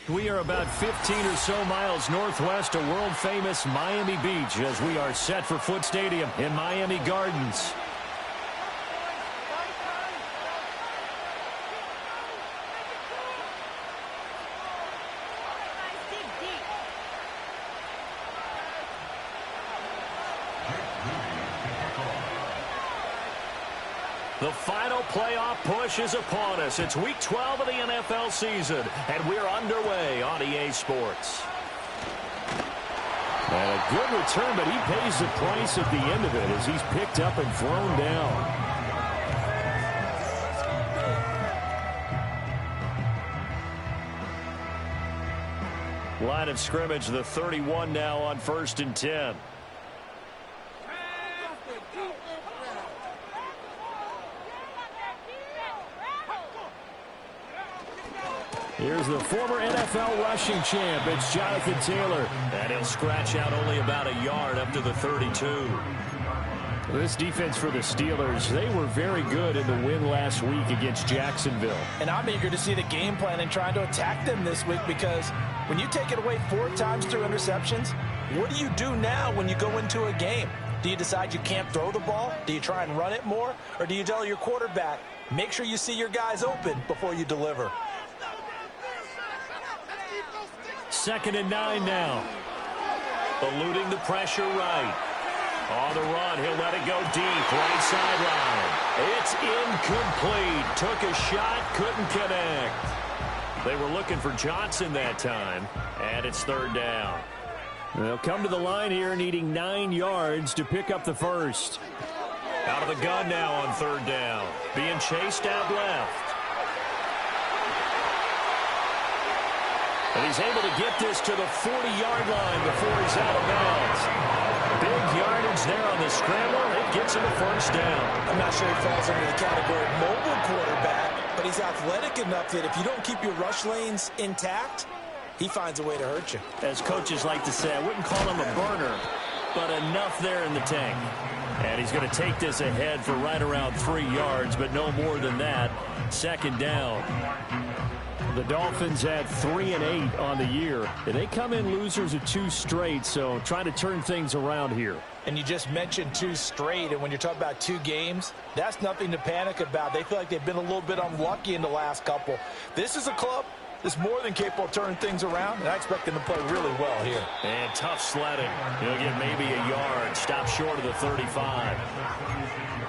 We are about 15 or so miles northwest of world-famous Miami Beach as we are set for Foot Stadium in Miami Gardens. The final playoff push is upon us. It's Week 12 of the NFL season, and we're underway on EA Sports. And a good return, but he pays the price at the end of it as he's picked up and thrown down. Line of scrimmage, the 31 now on 1st and 10. Here's the former NFL rushing champ. It's Jonathan Taylor. And he'll scratch out only about a yard up to the 32. This defense for the Steelers, they were very good in the win last week against Jacksonville. And I'm eager to see the game plan and trying to attack them this week, because when you take it away 4 times through interceptions, what do you do now when you go into a game? Do you decide you can't throw the ball? Do you try and run it more? Or do you tell your quarterback, make sure you see your guys open before you deliver? 2nd and 9 now. Eluding the pressure right. On the run, he'll let it go deep. Right sideline. It's incomplete. Took a shot, couldn't connect. They were looking for Johnson that time, and it's 3rd down. They'll come to the line here needing 9 yards to pick up the first. Out of the gun now on 3rd down. Being chased out left. And he's able to get this to the 40-yard line before he's out of bounds. Big yardage there on the scramble. It gets him a 1st down. I'm not sure he falls under the category of mobile quarterback, but he's athletic enough that if you don't keep your rush lanes intact, he finds a way to hurt you. As coaches like to say, I wouldn't call him a burner, but enough there in the tank. And he's going to take this ahead for right around 3 yards, but no more than that. 2nd down. The Dolphins had 3 and 8 on the year. They come in losers of 2 straight, so trying to turn things around here. And you just mentioned 2 straight, and when you're talking about 2 games, that's nothing to panic about. They feel like they've been a little bit unlucky in the last couple. This is a club that's more than capable of turning things around, and I expect them to play really well here. And tough sledding. He'll get maybe a yard. Stop short of the 35.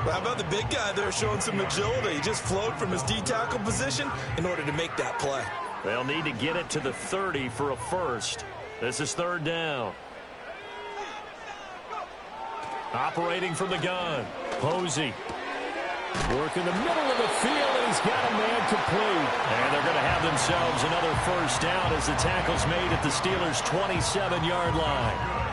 Well, how about the big guy there showing some agility? He just flowed from his D-tackle position in order to make that play. They'll need to get it to the 30 for a first. This is 3rd down. Operating from the gun. Posey. Work in the middle of the field, and he's got a man complete. And they're going to have themselves another 1st down as the tackle's made at the Steelers' 27-yard line.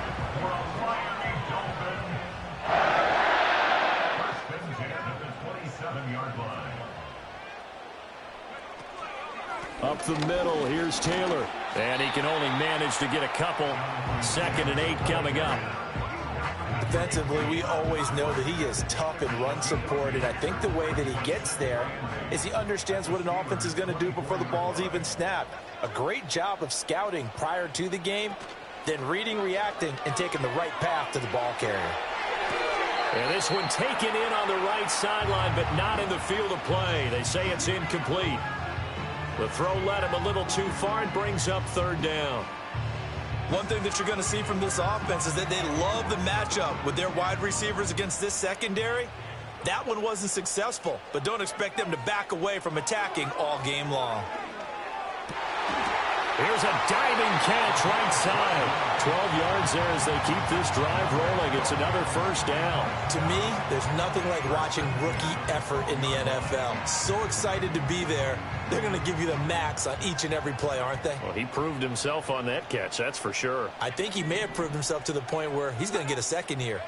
Up the middle, here's Taylor. And he can only manage to get a couple. 2nd and 8 coming up. Defensively, we always know that he is tough in run support, and I think the way that he gets there is he understands what an offense is going to do before the ball's even snapped. A great job of scouting prior to the game, then reading, reacting, and taking the right path to the ball carrier. And this one taken in on the right sideline, but not in the field of play. They say it's incomplete. The throw led him a little too far and brings up 3rd down. One thing that you're going to see from this offense is that they love the matchup with their wide receivers against this secondary. That one wasn't successful, but don't expect them to back away from attacking all game long. Here's a diving catch right side. 12 yards there as they keep this drive rolling. It's another 1st down. To me, there's nothing like watching rookie effort in the NFL. So excited to be there. They're going to give you the max on each and every play, aren't they? Well, he proved himself on that catch, that's for sure. I think he may have proved himself to the point where he's going to get a 2nd here.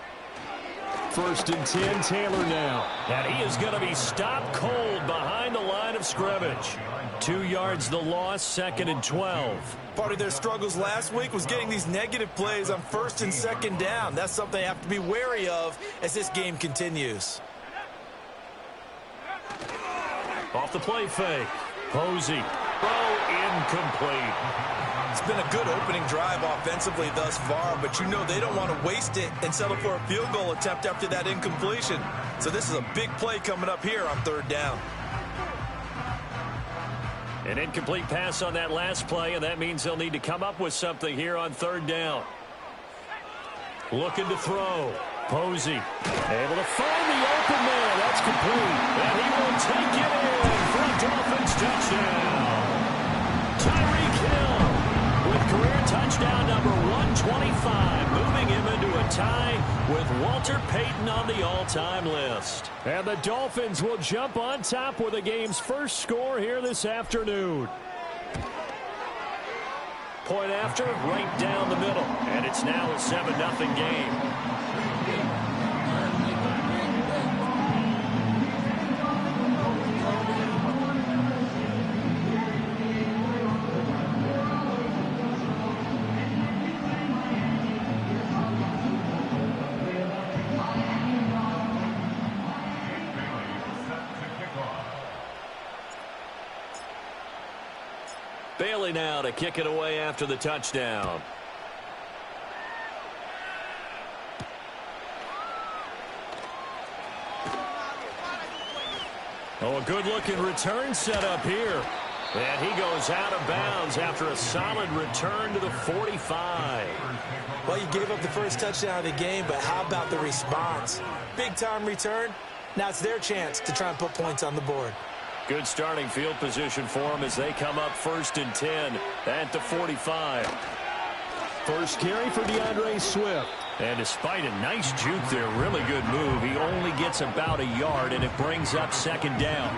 1st and 10, Taylor now. And he is going to be stopped cold behind the line of scrimmage. 2 yards the loss, 2nd and 12. Part of their struggles last week was getting these negative plays on 1st and 2nd down. That's something they have to be wary of as this game continues. Off the play fake. Posey. Throw incomplete. It's been a good opening drive offensively thus far, but you know they don't want to waste it and settle for a field goal attempt after that incompletion. So this is a big play coming up here on third down. An incomplete pass on that last play, and that means they'll need to come up with something here on third down. Looking to throw. Posey able to find the open man. That's complete. And he will take it in for a Dolphins touchdown. Tyreek Hill with career touchdown number 125, moving him into a tie with Walter Payton on the all-time list. And the Dolphins will jump on top with the game's first score here this afternoon. Point after, right down the middle. And it's now a 7-0 game. Bailey now to kick it away after the touchdown. Oh, a good-looking return set up here. And he goes out of bounds after a solid return to the 45. Well, you gave up the first touchdown of the game, but how about the response? Big-time return. Now it's their chance to try and put points on the board. Good starting field position for them as they come up 1st and 10 at the 45. First carry for DeAndre Swift. And despite a nice juke there, really good move, he only gets about a yard, and it brings up 2nd down.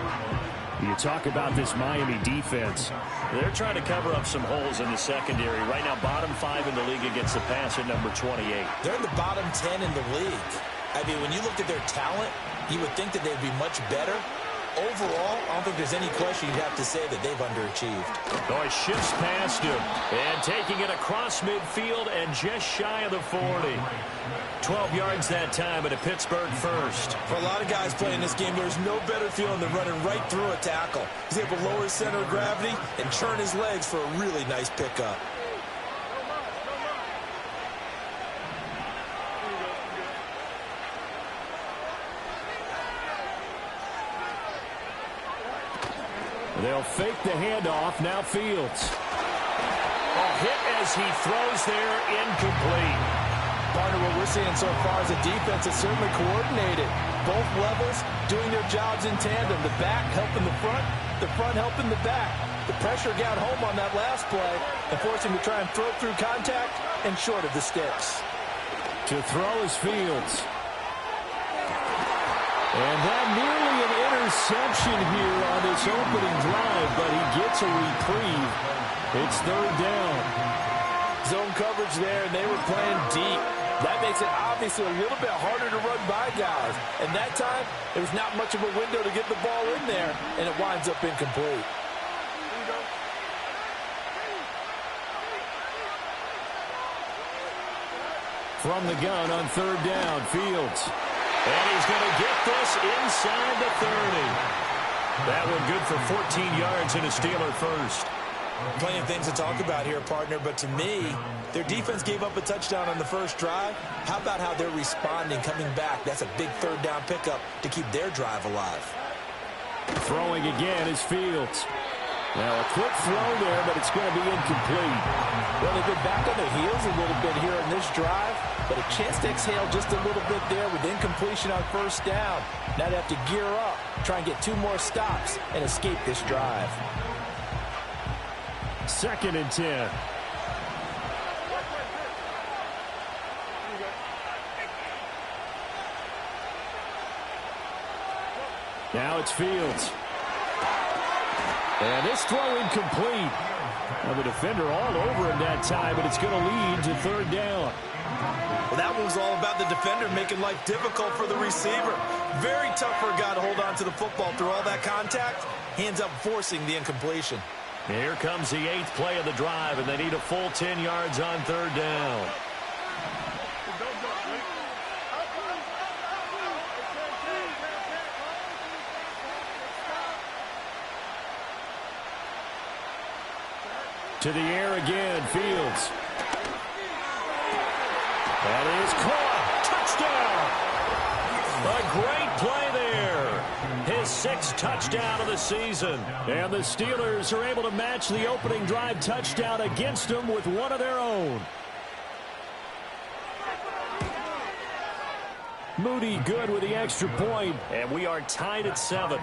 You talk about this Miami defense. They're trying to cover up some holes in the secondary. Right now, bottom 5 in the league against the pass at number 28. They're in the bottom 10 in the league. I mean, when you look at their talent, you would think that they'd be much better. Overall, I don't think there's any question you'd have to say that they've underachieved. Oh, he shifts past him and taking it across midfield and just shy of the 40. 12 yards that time at a Pittsburgh first. For a lot of guys playing this game, there's no better feeling than running right through a tackle. He's able to lower his center of gravity and churn his legs for a really nice pickup. They'll fake the handoff. Now Fields. A hit as he throws there, incomplete. Partner, what we're seeing so far as a defense is certainly coordinated. Both levels doing their jobs in tandem. The back helping the front helping the back. The pressure got home on that last play and forced him to try and throw through contact and short of the sticks. To throw is Fields. And that nearly an interception here on this opening drive, but he gets a reprieve. It's 3rd down. Zone coverage there, and they were playing deep. That makes it obviously a little bit harder to run by guys. And that time, there was not much of a window to get the ball in there, and it winds up incomplete. From the gun on 3rd down, Fields. And he's going to get this inside the 30. That one good for 14 yards and a Steeler first. Plenty of things to talk about here, partner, but to me, their defense gave up a touchdown on the first drive. How about how they're responding, coming back? That's a big 3rd down pickup to keep their drive alive. Throwing again is Fields. Now a quick throw there, but it's going to be incomplete. Well, they've been back on their heels a little bit here in this drive, but a chance to exhale just a little bit there with incompletion on 1st down. Now they have to gear up, try and get 2 more stops, and escape this drive. 2nd and 10. Now it's Fields. And this throw incomplete. Now the defender all over him that time, but it's going to lead to 3rd down. Well, that one was all about the defender making life difficult for the receiver. Very tough for a guy to hold on to the football through all that contact. He ends up forcing the incompletion. Here comes the 8th play of the drive, and they need a full 10 yards on 3rd down. To the air again, Fields. That is caught. Touchdown. A great play there. His 6th touchdown of the season. And the Steelers are able to match the opening drive touchdown against them with one of their own. Moody good with the extra point. And we are tied at 7.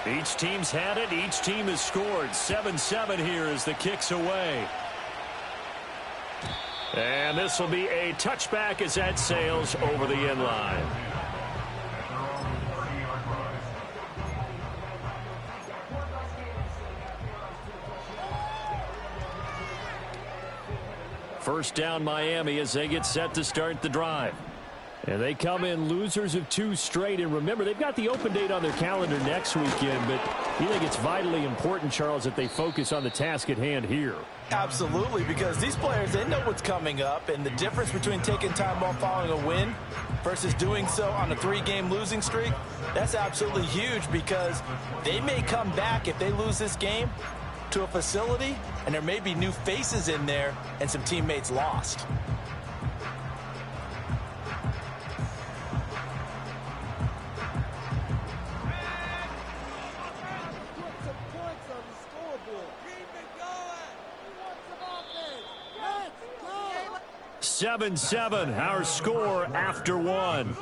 Each team's had it. Each team has scored. 7-7 here as the kick's away. And this will be a touchback as that sails over the end line. First down Miami as they get set to start the drive. And they come in losers of 2 straight. And remember, they've got the open date on their calendar next weekend. But you think it's vitally important, Charles, that they focus on the task at hand here? Absolutely, because these players, they know what's coming up. And the difference between taking time off following a win versus doing so on a 3-game losing streak, that's absolutely huge, because they may come back if they lose this game to a facility, and there may be new faces in there and some teammates lost. Seven, 7-7, our score after 1.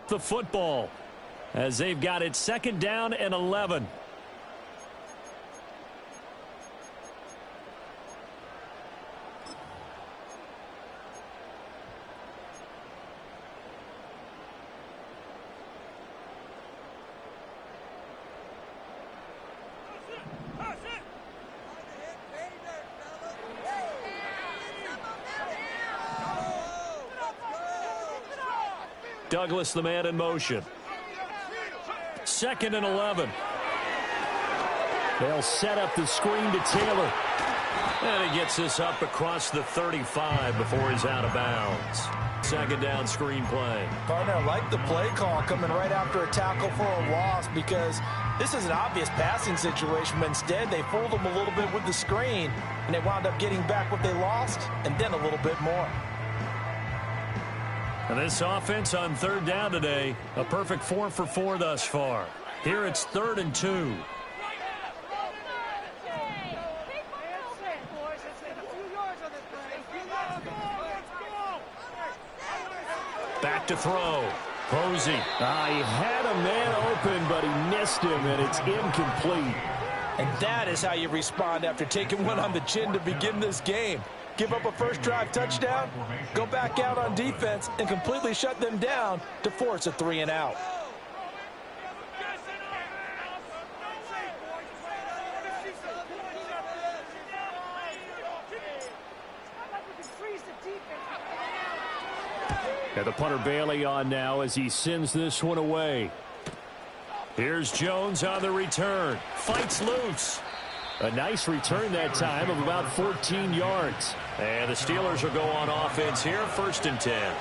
The football as they've got it 2nd down and 11. Douglas, the man in motion. 2nd and 11. They'll set up the screen to Taylor. And he gets this up across the 35 before he's out of bounds. 2nd down screen play. Partner, I like the play call coming right after a tackle for a loss, because this is an obvious passing situation, but instead they fooled them a little bit with the screen, and they wound up getting back what they lost and then a little bit more. And this offense on 3rd down today, a perfect 4 for 4 thus far. Here it's 3rd and 2. Back to throw. Posey. He had a man open, but he missed him, and it's incomplete. And that is how you respond after taking one on the chin to begin this game. Give up a first drive touchdown, go back out on defense, and completely shut them down to force a 3-and-out. And the punter Bailey on now as he sends this one away. Here's Jones on the return. Fights loose. A nice return that time of about 14 yards. And the Steelers will go on offense here, 1st and 10.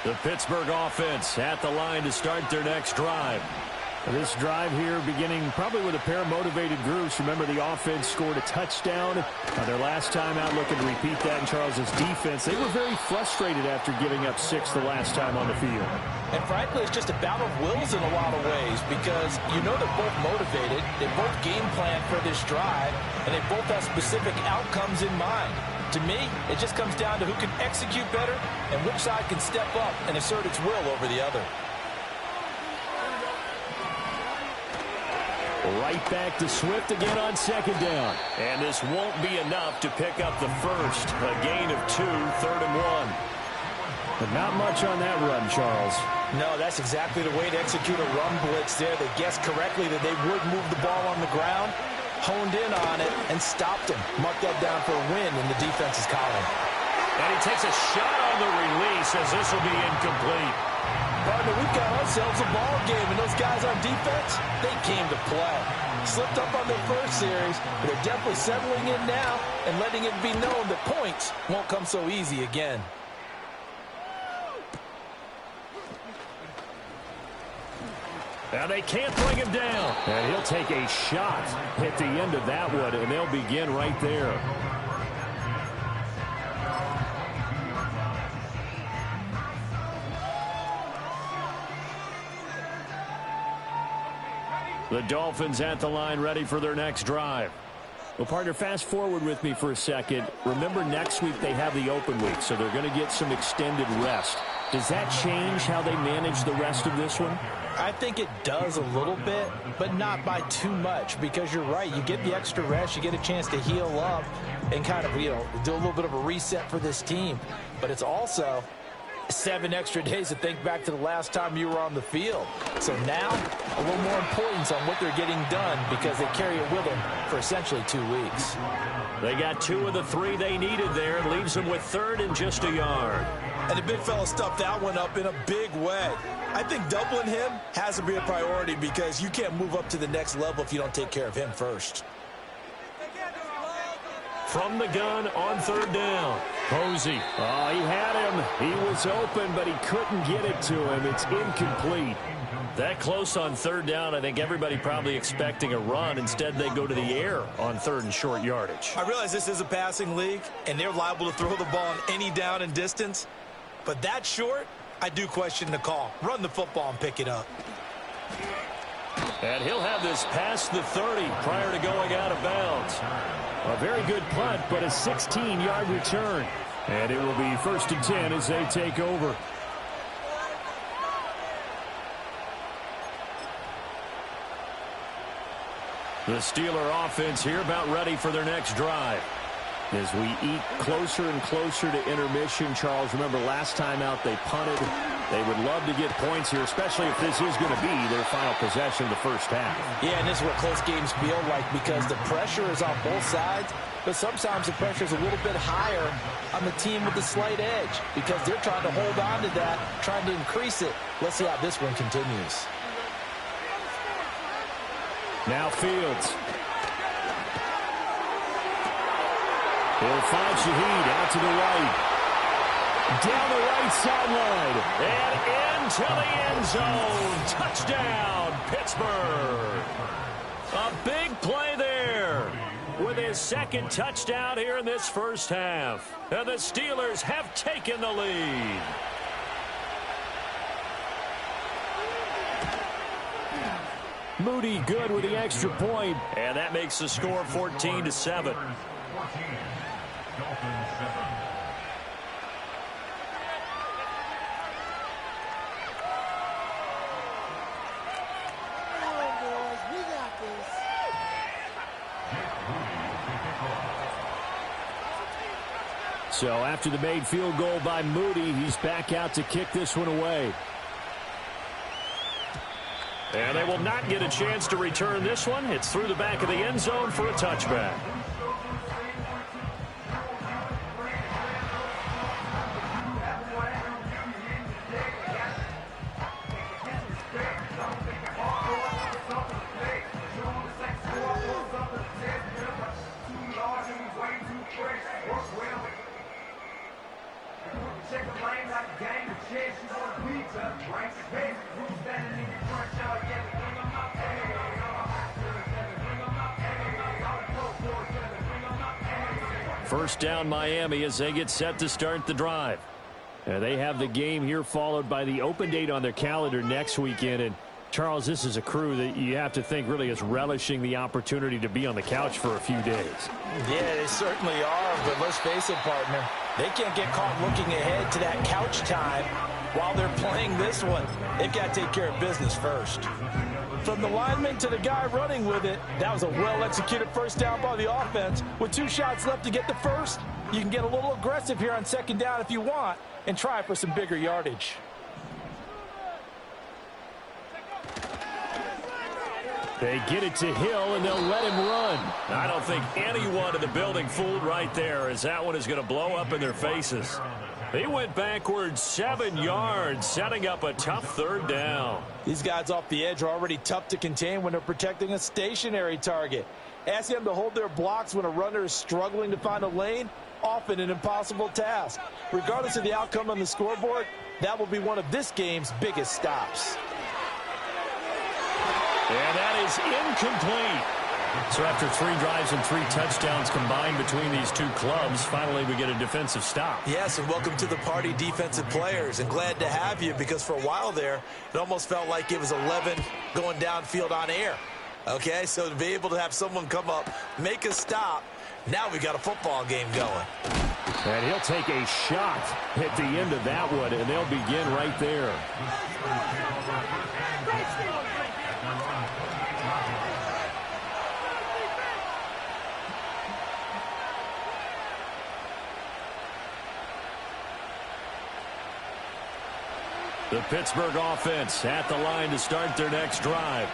The Pittsburgh offense at the line to start their next drive. This drive here beginning probably with a pair of motivated groups. Remember, the offense scored a touchdown their last time out, looking to repeat that in Charles's defense. They were very frustrated after giving up 6 the last time on the field. And frankly, it's just a battle of wills in a lot of ways, because you know they're both motivated, they both game plan for this drive, and they both have specific outcomes in mind. To me, it just comes down to who can execute better and which side can step up and assert its will over the other. Right back to Swift again on 2nd down. And this won't be enough to pick up the first. A gain of 2, 3rd and 1. But not much on that run, Charles. No, that's exactly the way to execute a run blitz there. They guessed correctly that they would move the ball on the ground, honed in on it and stopped him. Mark that down for a win in the defense's column. And he takes a shot on the release as this will be incomplete. Partner, we've got ourselves a ball game, and those guys on defense, they came to play. Slipped up on their first series, but they're definitely settling in now and letting it be known that points won't come so easy again. Now they can't bring him down. And he'll take a shot at the end of that one, and they'll begin right there. The Dolphins at the line, ready for their next drive. Well, partner, fast forward with me for a second. Remember, next week they have the open week, so they're going to get some extended rest. Does that change how they manage the rest of this one? I think it does a little bit, but not by too much, because you're right. You get the extra rest, you get a chance to heal up and kind of, do a little bit of a reset for this team. But it's also 7 extra days to think back to the last time you were on the field. So now, a little more importance on what they're getting done because they carry it with them for essentially 2 weeks. They got 2 of the 3 they needed there. It leaves them with 3rd and just a yard. And the big fella stuffed that one up in a big way. I think doubling him has to be a priority because you can't move up to the next level if you don't take care of him first. From the gun on 3rd down. Posey. Oh, he had him. He was open, but he couldn't get it to him. It's incomplete. That close on 3rd down, I think everybody probably expecting a run. Instead, they go to the air on 3rd and short yardage. I realize this is a passing league, and they're liable to throw the ball on any down and distance. But that short, I do question the call. Run the football and pick it up. And he'll have this past the 30 prior to going out of bounds. A very good punt, but a 16-yard return. And it will be 1st and 10 as they take over. The Steeler offense here about ready for their next drive. As we eat closer and closer to intermission, Charles, remember last time out they punted. They would love to get points here, especially if this is going to be their final possession of the first half. Yeah, and this is what close games feel like because the pressure is on both sides, but sometimes the pressure is a little bit higher on the team with the slight edge because they're trying to hold on to that, trying to increase it. Let's see how this one continues. Now Fields. He'll find Shaheed out to the right. Down the right sideline. And into the end zone. Touchdown, Pittsburgh. A big play there with his 2nd touchdown here in this first half. And the Steelers have taken the lead. Moody good with the extra point. And that makes the score 14-7. So after the made field goal by Moody, he's back out to kick this one away. And they will not get a chance to return this one. It's through the back of the end zone for a touchback. First down Miami as they get set to start the drive. They have the game here followed by the open date on their calendar next weekend. And Charles, this is a crew that you have to think really is relishing the opportunity to be on the couch for a few days. Yeah, they certainly are, but let's face it, partner. They can't get caught looking ahead to that couch time while they're playing this one. They've got to take care of business first. From the lineman to the guy running with it, that was a well-executed first down by the offense. With 2 shots left to get the first, you can get a little aggressive here on 2nd down if you want and try for some bigger yardage. They get it to Hill, and they'll let him run. I don't think anyone in the building fooled right there, as that one is going to blow up in their faces. He went backwards 7 yards, setting up a tough third down. These guys off the edge are already tough to contain when they're protecting a stationary target. Asking them to hold their blocks when a runner is struggling to find a lane, often an impossible task. Regardless of the outcome on the scoreboard, that will be one of this game's biggest stops. And that is incomplete. So after 3 drives and 3 touchdowns combined between these two clubs, finally we get a defensive stop. Yes, and welcome to the party, defensive players. And glad to have you, because for a while there, it almost felt like it was 11 going downfield on air. Okay, so to be able to have someone come up, make a stop, now we got a football game going. And he'll take a shot at the end of that one, and they'll begin right there. The Pittsburgh offense at the line to start their next drive.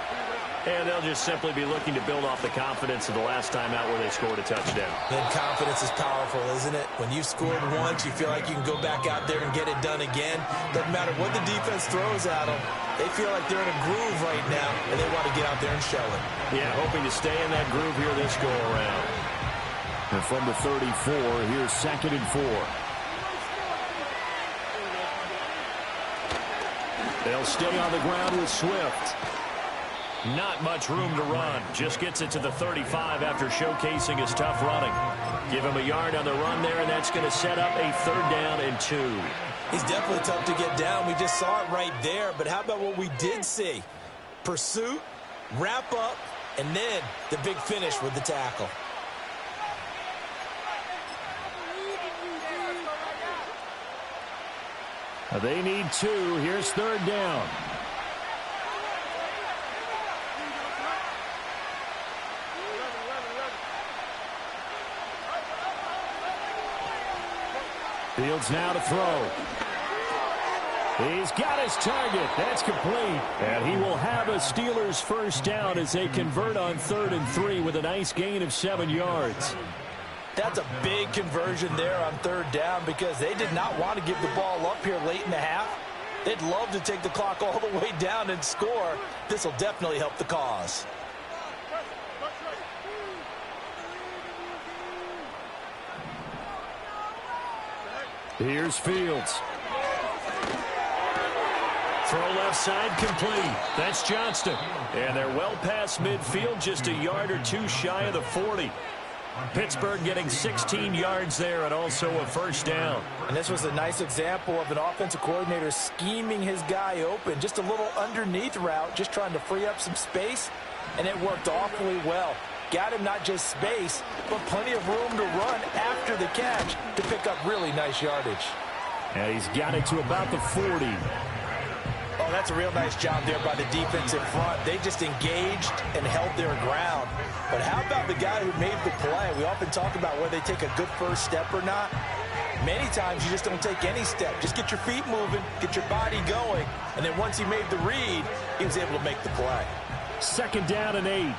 And they'll just simply be looking to build off the confidence of the last time out where they scored a touchdown. And confidence is powerful, isn't it? When you've scored once, you feel like you can go back out there and get it done again. Doesn't matter what the defense throws at them. They feel like they're in a groove right now, and they want to get out there and show it. Yeah, hoping to stay in that groove here this go-around. And from the 34, here's 2nd and 4. They'll stay on the ground with Swift. Not much room to run. Just gets it to the 35 after showcasing his tough running. Give him a yard on the run there, and that's going to set up a 3rd down and 2. He's definitely tough to get down. We just saw it right there. But how about what we did see? Pursuit, wrap up, and then the big finish with the tackle. They need 2. Here's 3rd down. Fields now to throw. He's got his target. That's complete. And he will have a Steelers 1st down as they convert on 3rd and 3 with a nice gain of 7 yards. That's a big conversion there on 3rd down, because they did not want to give the ball up here late in the half. They'd love to take the clock all the way down and score. This will definitely help the cause. Here's Fields. Throw left side complete. That's Johnston. And they're well past midfield, just a yard or 2 shy of the 40. Pittsburgh getting 16 yards there and also a 1st down. And this was a nice example of an offensive coordinator scheming his guy open. Just a little underneath route, just trying to free up some space, and it worked awfully well. Got him not just space, but plenty of room to run after the catch to pick up really nice yardage. And he's got it to about the 40. Oh, that's a real nice job there by the defense in front. They just engaged and held their ground. But how about the guy who made the play? We often talk about whether they take a good first step or not. Many times you just don't take any step. Just get your feet moving, get your body going, and then once he made the read, he was able to make the play. 2nd down and 8.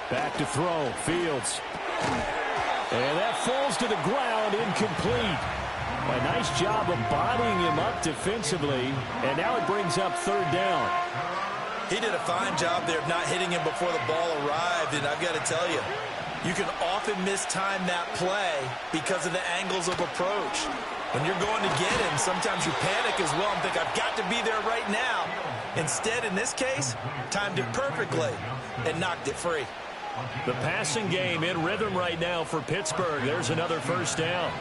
Back to throw. Fields. And that falls to the ground, incomplete. A nice job of bodying him up defensively, and now it brings up 3rd down. He did a fine job there of not hitting him before the ball arrived, and I've got to tell you, you can often mistime that play because of the angles of approach. When you're going to get him, sometimes you panic as well and think, I've got to be there right now. Instead, in this case, timed it perfectly and knocked it free. The passing game in rhythm right now for Pittsburgh. There's another 1st down.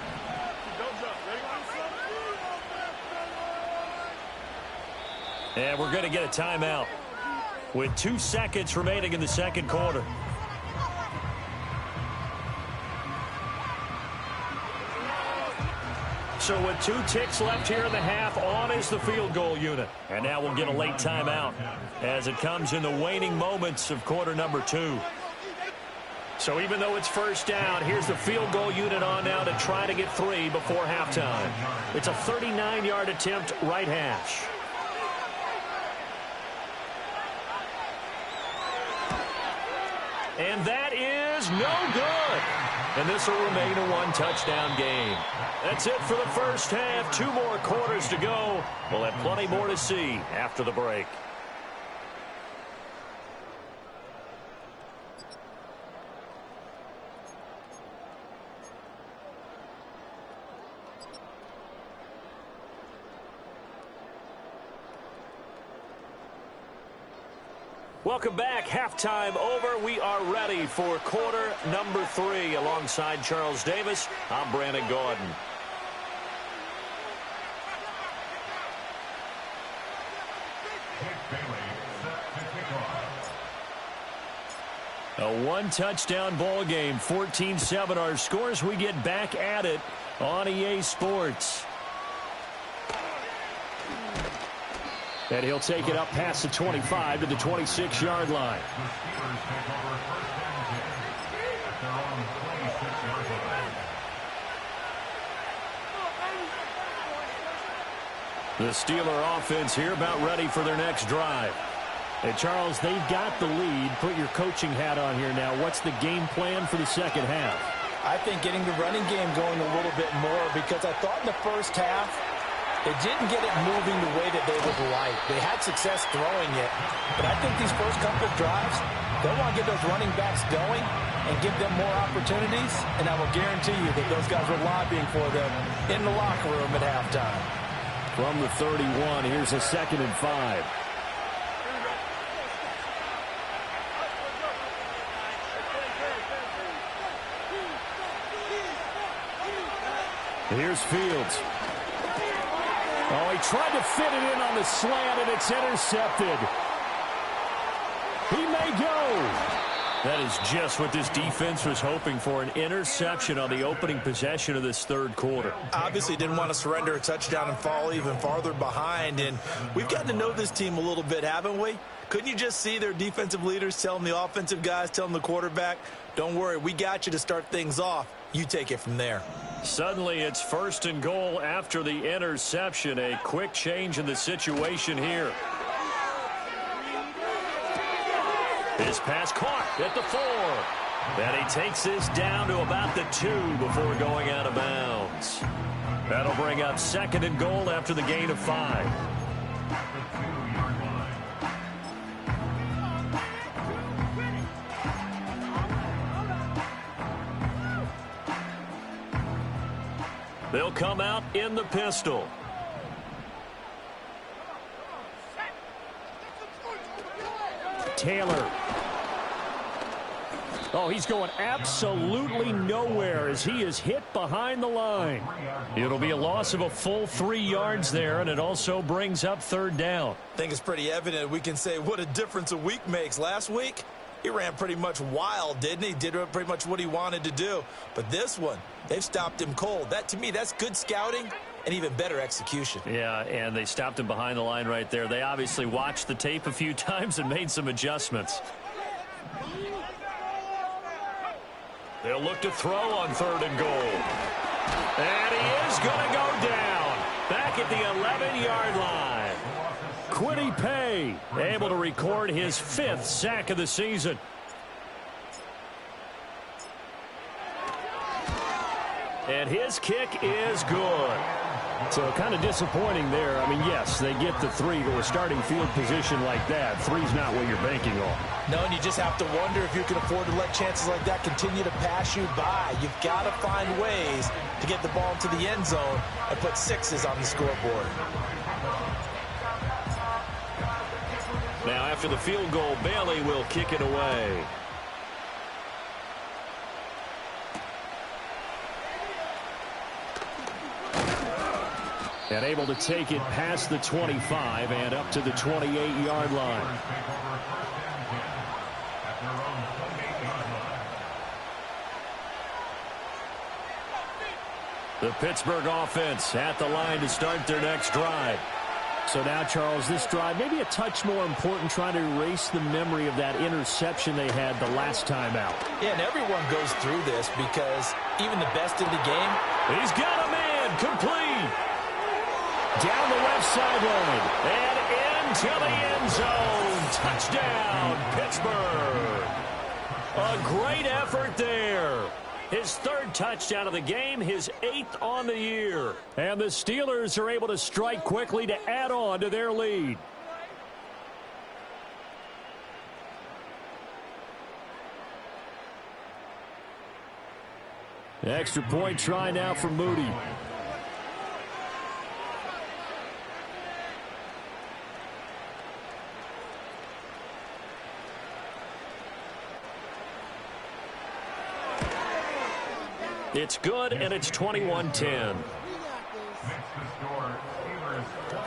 And we're going to get a timeout with 2 seconds remaining in the 2nd quarter. So with 2 ticks left here in the half, on is the field goal unit. And now we'll get a late timeout as it comes in the waning moments of quarter number 2. So even though it's 1st down, here's the field goal unit on now to try to get 3 before halftime. It's a 39-yard attempt, right hash. And that is no good. And this will remain a one-touchdown game. That's it for the first half. 2 more quarters to go. We'll have plenty more to see after the break. Welcome back. Halftime over. We are ready for quarter number 3. Alongside Charles Davis, I'm Brandon Gordon. A one-touchdown ball game. 14-7 our scores. We get back at it on EA Sports. And he'll take it up past the 25 to the 26-yard line. The Steeler offense here about ready for their next drive. Hey, Charles, they've got the lead. Put your coaching hat on here now. What's the game plan for the second half? I think getting the running game going a little bit more, because I thought in the first half, they didn't get it moving the way that they would like. They had success throwing it. But I think these first couple of drives, they'll want to get those running backs going and give them more opportunities. And I will guarantee you that those guys were lobbying for them in the locker room at halftime. From the 31, here's a 2nd and 5. Here's Fields. Oh, he tried to fit it in on the slant, and it's intercepted. He may go. That is just what this defense was hoping for, an interception on the opening possession of this third quarter. Obviously didn't want to surrender a touchdown and fall even farther behind, and we've gotten to know this team a little bit, haven't we? Couldn't you just see their defensive leaders telling the offensive guys, telling the quarterback, don't worry, we got you to start things off. You take it from there. Suddenly it's 1st and goal after the interception. A quick change in the situation here. His pass caught at the 4. And he takes this down to about the 2 before going out of bounds. That'll bring up 2nd and goal after the gain of 5. They'll come out in the pistol. Taylor. Oh, he's going absolutely nowhere as he is hit behind the line. It'll be a loss of a full 3 yards there, and it also brings up 3rd down. I think it's pretty evident. We can say what a difference a week makes. Last week, he ran pretty much wild, didn't he? Did pretty much what he wanted to do. But this one, they've stopped him cold. That, to me, that's good scouting and even better execution. Yeah, and they stopped him behind the line right there. They obviously watched the tape a few times and made some adjustments. They'll look to throw on 3rd and goal. And he is going to go down. Back at the 11-yard line. Kwity Paye able to record his 5th sack of the season. And his kick is good. So kind of disappointing there. I mean, yes, they get the 3, but with starting field position like that, 3's not what you're banking on. No, and you just have to wonder if you can afford to let chances like that continue to pass you by. You've got to find ways to get the ball into the end zone and put 6s on the scoreboard. Now, after the field goal, Bailey will kick it away. And able to take it past the 25 and up to the 28-yard line. The Pittsburgh offense at the line to start their next drive. So now, Charles, this drive maybe a touch more important, trying to erase the memory of that interception they had the last time out. Yeah, and everyone goes through this because even the best in the game. He's got a man complete. Down the left sideline and into the end zone. Touchdown, Pittsburgh. A great effort there. His third touchdown of the game, his 8th on the year. And the Steelers are able to strike quickly to add on to their lead. Extra point try now for Moody. It's good, and it's 21-10. Makes the score Steelers 21,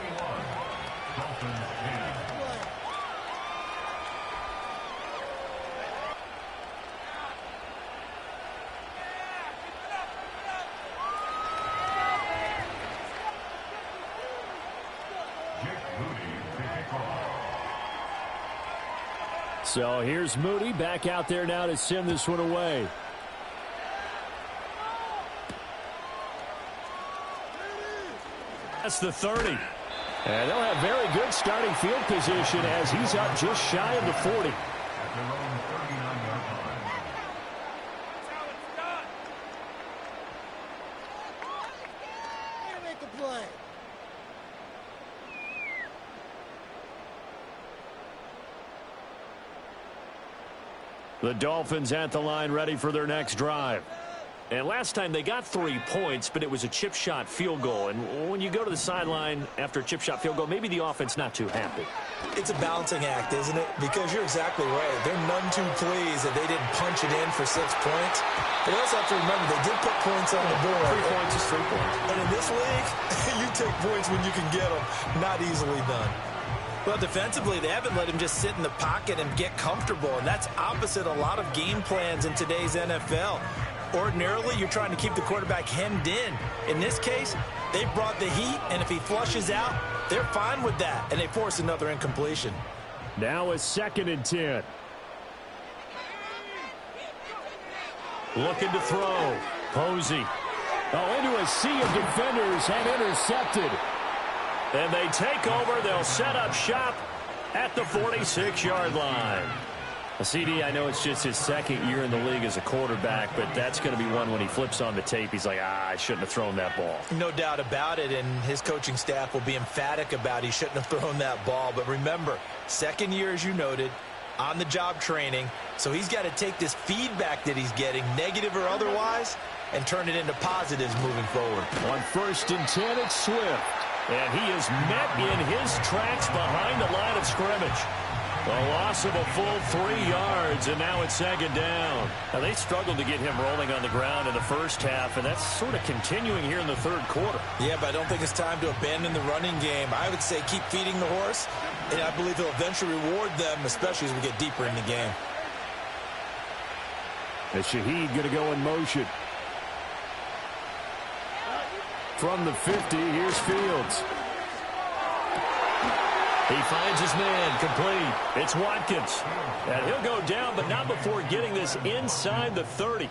Dolphins 10. So here's Moody back out there now to send this one away. That's the 30. And they'll have very good starting field position as he's up just shy of the 40. The Dolphins at the line ready for their next drive. And last time they got 3 points, but it was a chip shot field goal. And when you go to the sideline after a chip shot field goal, maybe the offense not too happy. It's a balancing act, isn't it? Because you're exactly right. They're none too pleased that they didn't punch it in for 6 points. But you also have to remember they did put points on the board. 3 points is 3 points. And in this league, you take points when you can get them. Not easily done. Well, defensively, they haven't let him just sit in the pocket and get comfortable. And that's opposite a lot of game plans in today's NFL. Ordinarily, you're trying to keep the quarterback hemmed in. In this case, they brought the heat, and if he flushes out, they're fine with that, and they force another incompletion. Now a 2nd and 10. Looking to throw. Posey. Oh, into a sea of defenders and intercepted. And they take over. They'll set up shop at the 46-yard line. CD, I know it's just his 2nd year in the league as a quarterback, but that's going to be one when he flips on the tape. He's like, I shouldn't have thrown that ball. No doubt about it, and his coaching staff will be emphatic about he shouldn't have thrown that ball. But remember, 2nd year, as you noted, on-the-job training, so he's got to take this feedback that he's getting, negative or otherwise, and turn it into positives moving forward. On 1st and 10, it's Swift. And he is met in his tracks behind the line of scrimmage. A loss of a full 3 yards, and now it's 2nd down. Now, they struggled to get him rolling on the ground in the first half, and that's sort of continuing here in the 3rd quarter. Yeah, but I don't think it's time to abandon the running game. I would say keep feeding the horse, and I believe he'll eventually reward them, especially as we get deeper in the game. And Shaheed going to go in motion. From the 50, here's Fields. He finds his man, complete. It's Watkins. And he'll go down, but not before getting this inside the 30.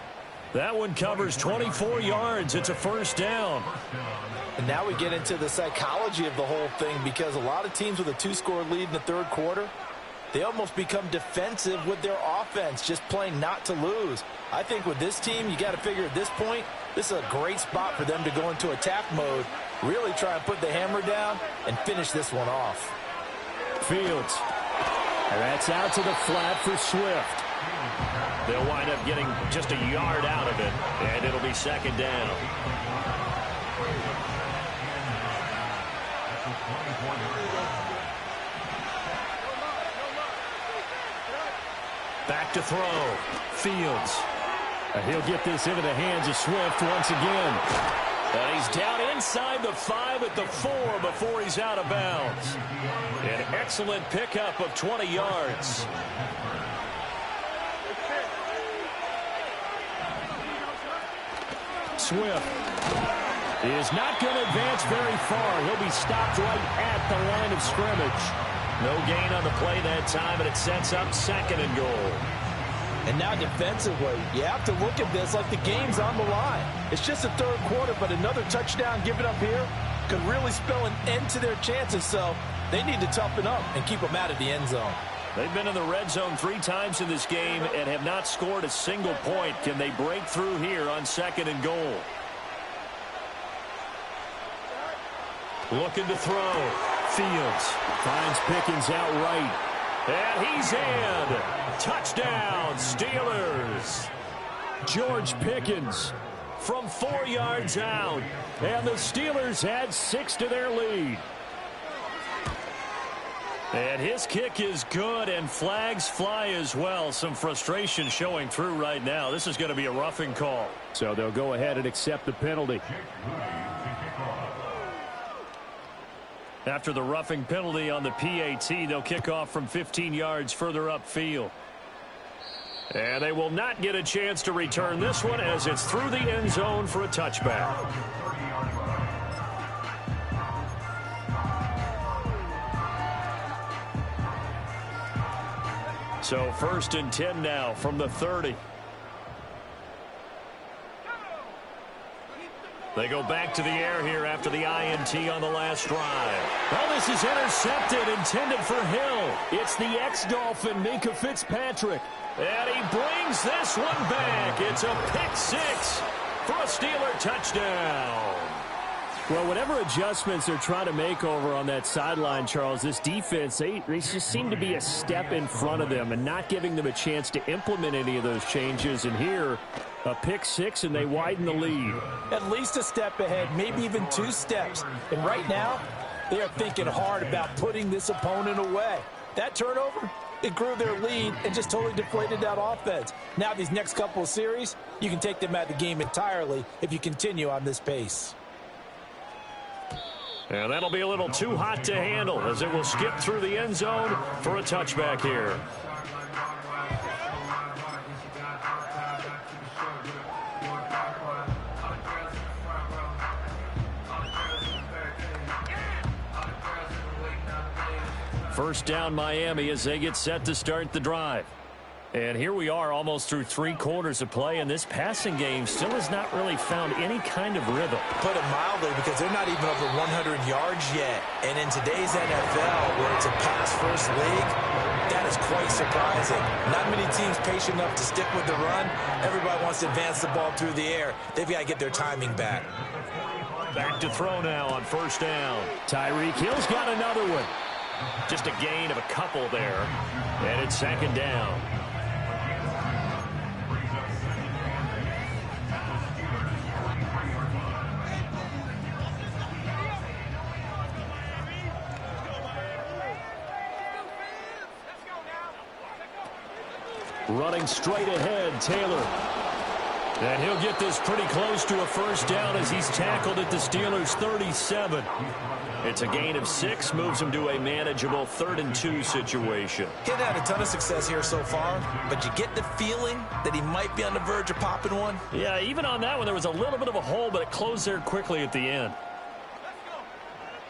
That one covers 24 yards. It's a 1st down. And now we get into the psychology of the whole thing, because a lot of teams with a 2-score lead in the 3rd quarter, they almost become defensive with their offense, just playing not to lose. I think with this team, you got to figure at this point, this is a great spot for them to go into attack mode, really try and put the hammer down and finish this one off. Fields. And that's out to the flat for Swift. They'll wind up getting just a yard out of it, and it'll be 2nd down. Back to throw. Fields. And he'll get this into the hands of Swift once again. And he's down inside the 5 at the 4 before he's out of bounds. An excellent pickup of 20 yards. Swift is not going to advance very far. He'll be stopped right at the line of scrimmage. No gain on the play that time, and it sets up 2nd and goal. And now defensively, you have to look at this like the game's on the line. It's just the 3rd quarter, but another touchdown given up here could really spell an end to their chances. So they need to toughen up and keep them out of the end zone. They've been in the red zone 3 times in this game and have not scored a single point. Can they break through here on 2nd and goal? Looking to throw. Fields finds Pickens out right. And he's in. Touchdown, Steelers. George Pickens from 4 yards out. And the Steelers add 6 to their lead. And his kick is good, and flags fly as well. Some frustration showing through right now. This is going to be a roughing call. So they'll go ahead and accept the penalty. After the roughing penalty on the PAT, they'll kick off from 15 yards further upfield. And they will not get a chance to return this one as it's through the end zone for a touchback. So 1st and 10 now from the 30. They go back to the air here after the INT on the last drive. Well, this is intercepted, intended for Hill. It's the ex-Dolphin, Minkah Fitzpatrick. And he brings this one back. It's a pick 6 for a Steeler touchdown. Well, whatever adjustments they're trying to make over on that sideline, Charles, this defense, they just seem to be a step in front of them and not giving them a chance to implement any of those changes. And here, a pick 6, and they widen the lead. At least a step ahead, maybe even 2 steps. And right now, they are thinking hard about putting this opponent away. That turnover, it grew their lead and just totally deflated that offense. Now these next couple of series, you can take them out of the game entirely if you continue on this pace. And that'll be a little too hot to handle as it will skip through the end zone for a touchback here. First down Miami as they get set to start the drive. And here we are almost through 3 quarters of play, and this passing game still has not really found any kind of rhythm. Put it mildly, because they're not even over 100 yards yet. And in today's NFL, where it's a pass-first league, that is quite surprising. Not many teams patient enough to stick with the run. Everybody wants to advance the ball through the air. They've got to get their timing back. Back to throw now on first down. Tyreek Hill's got another one. Just a gain of a couple there. And it's 2nd down. Running straight ahead, Taylor. And he'll get this pretty close to a first down as he's tackled at the Steelers' 37. It's a gain of 6, moves him to a manageable 3rd and 2 situation. He's had a ton of success here so far, but you get the feeling that he might be on the verge of popping one. Yeah, even on that one, there was a little bit of a hole, but it closed there quickly at the end.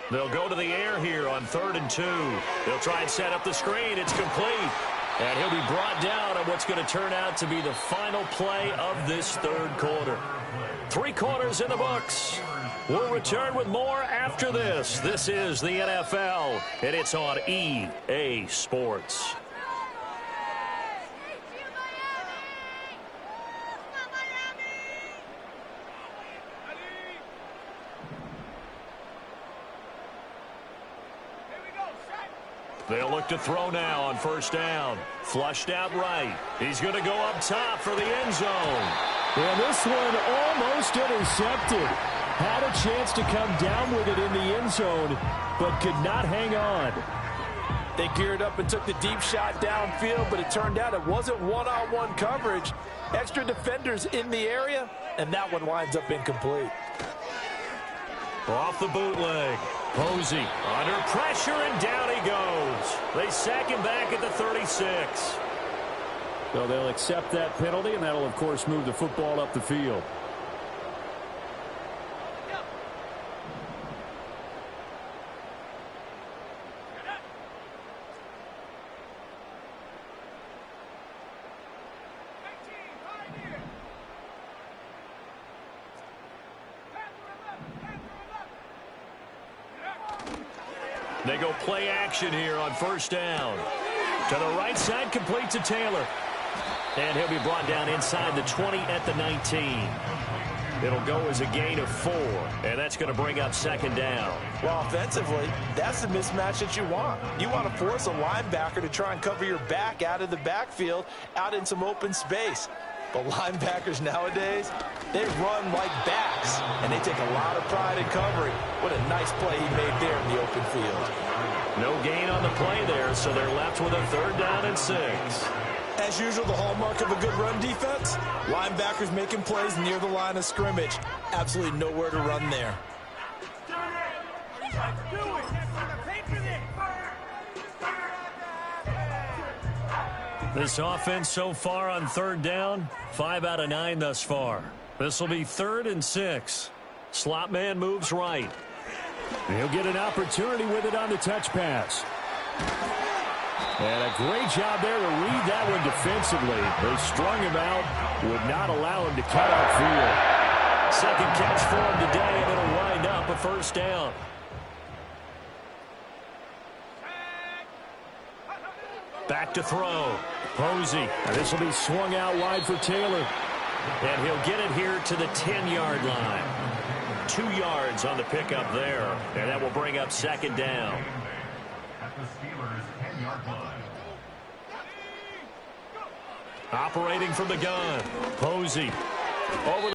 They'll go to the air here on 3rd and 2. They'll try and set up the screen. It's complete. And he'll be brought down on what's going to turn out to be the final play of this 3rd quarter. 3 quarters in the books. We'll return with more after this. This is the NFL, and it's on EA Sports. They'll look to throw now on first down. Flushed out right. He's going to go up top for the end zone. And this one almost intercepted. Had a chance to come down with it in the end zone, but could not hang on. They geared up and took the deep shot downfield, but it turned out it wasn't one-on-one coverage. Extra defenders in the area, and that one winds up incomplete. Off the bootleg. Posey under pressure, and down he goes. They sack him back at the 36. So they'll accept that penalty, and that'll, of course, move the football up the field. They go play action here on first down. To the right side, complete to Taylor. And he'll be brought down inside the 20 at the 19. It'll go as a gain of 4, and that's going to bring up second down. Well, offensively, that's the mismatch that you want. You want to force a linebacker to try and cover your back out of the backfield, out in some open space. But linebackers nowadays, they run like backs, and they take a lot of pride in covering. What a nice play he made there in the open field. No gain on the play there, so they're left with a 3rd down and 6. As usual, the hallmark of a good run defense, linebackers making plays near the line of scrimmage. Absolutely nowhere to run there. This offense so far on 3rd down, 5 out of 9 thus far. This will be 3rd and 6. Slot man moves right. He'll get an opportunity with it on the touch pass. And a great job there to read that one defensively. They strung him out, would not allow him to cut outfield. Second catch for him today, and it'll wind up a 1st down. Back to throw. Posey. This will be swung out wide for Taylor. And he'll get it here to the 10-yard line. 2 yards on the pickup there, and that will bring up second down. At the Steelers' 10-yard line. Operating from the gun. Posey. Over